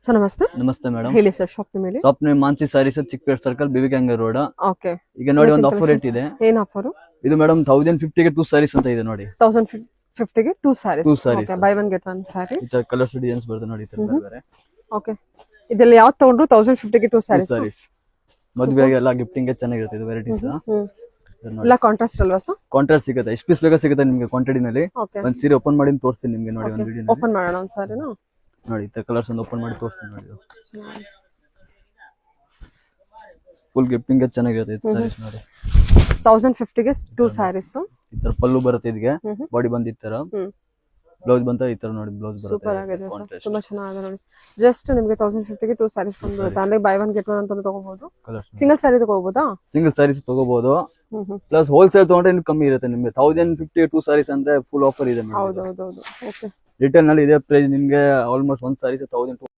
Sir ನಮಸ್ತೆ. ನಮಸ್ತೆ madam. ಹೇಳಿ ಸರ್, ಶಾಪ್ ನೇಮ್ ಹೇಳಿ. Shop name Mansi Sarees, Chickpet circle, ಬಿಬಿಗಂಗೆ ರೋಡ್. ಓಕೆ. ಈಗ ನೋಡಿ ಒಂದು ಆಫರ್ ರೇಟ್ ಇದೆ. ಏನ್ ಆಫರ್? ಇದು ಮೇಡಮ್ 1050 ಗೆ 2 ಸಾರೀಸ್ ಅಂತ ಇದೆ ನೋಡಿ. 1050 ಗೆ 2 saris. Okay, buy one get one sari. ಇದು ಕಲರ್ಸ್ ಡಿಸೈನ್ಸ್ ಬರುತ್ತೆ ನೋಡಿ ತರ ಬೇರೆ. ಓಕೆ, ಇದೆಲ್ಲ ಯಾವ್ದು ತಗೊಂಡ್ರು 1050 ಗೆ 2 ಸಾರೀಸ್. ಮದುವೆಗೆ ಎಲ್ಲ ಗಿಫ್ಟಿಂಗ್ ಗೆ ಚೆನ್ನಾಗಿರುತ್ತೆ ಇದು ವೆರೈಟೀಸ್. ಎಲ್ಲ ಕಾಂಟ್ರಾಸ್ಟ್ ಅಲ್ವಾ ಸರ್? ಕಾಂಟ್ರಾಸ್ಟ್ ಸಿಗುತ್ತೆ, ಎಷ್ಟು ಪೀಸ್ ಬೇಕಾ ಸಿಗುತ್ತೆ ನಿಮಗೆ ಕ್ವಾಂಟಿಟಿ ನಲ್ಲಿ. ಓಕೆ, ಒಂದು ಸೀರೆ ಓಪನ್ ಮಾಡಿ ತೋರಿಸ್ತೀನಿ ನಿಮಗೆ ನೋಡಿ ಒಂದು ವಿಡಿಯೋ. ಓಪನ್ ಮಾಡೋಣ ಒಂದು ಸಾರಿನಾ? ನೋಡಿ ಈ ಕಲರ್ಸ್ ಒಂದು ಓಪನ್ ಮಾಡಿ ತೋರಿಸ್ತೀನಿ ನೋಡಿ. ಫುಲ್ ಗಿಫ್ಟಿಂಗ್ ಗೆ ಚೆನ್ನಾಗಿರುತ್ತೆ ಇದು ಸಾರೀಸ್ ನೋಡಿ. 1050 ಗೆ 2 ಸಾರೀಸ್. ಈ ತರ ಪಲ್ಲು ಬರುತ್ತೆ, ಇದಕ್ಕೆ ಬಾಡಿ ಬಂದ್ ಈ ತರ, ಬ್ಲೌಸ್ ಬಂತ ಈ ತರ ನೋಡಿ. ಬ್ಲೌಸ್ ಬರುತ್ತೆ, ಸೂಪರ್ ಆಗಿದೆ ಸರ್, ತುಂಬಾ ಚೆನ್ನಾಗಿದೆ ನೋಡಿ. ಜಸ್ಟ್ ನಿಮಗೆ 1050 ಗೆ 2 ಸಾರೀಸ್ ಬಂದ್ಬಿಡುತ್ತೆ. ಅಂದ್ರೆ ಬೈ ಒನ್ ಗೆಟ್ ಒನ್ ಅಂತ ತಗೋಬಹುದು. ಸಿಂಗಲ್ ಸಾರಿ ತಗೋಬಹುದಾ? ಸಿಂಗಲ್ ಸಾರೀಸ್ ತಗೋಬಹುದು. ಪ್ಲಸ್ ಹೋಲ್ಸೇಲ್ ತಗೊಂಡ್ರೆ ಇನ್ನು ಕಮ್ಮಿ ಇರುತ್ತೆ ನಿಮಗೆ. 1050 2 ಸಾರೀಸ್ ಅಂದ್ರೆ ಫುಲ್ ಆಫರ್ ಇದೆ. ಹೌದೌದು. ಓಕೆ, ರಿಟೇಲ್ ನಲ್ಲಿ ಇದೇ ಪ್ರೈಸ್ ನಿಮಗೆ ಆಲ್ಮೋಸ್ಟ್ ಒಂದು ಸಾರೀಸ್ 1000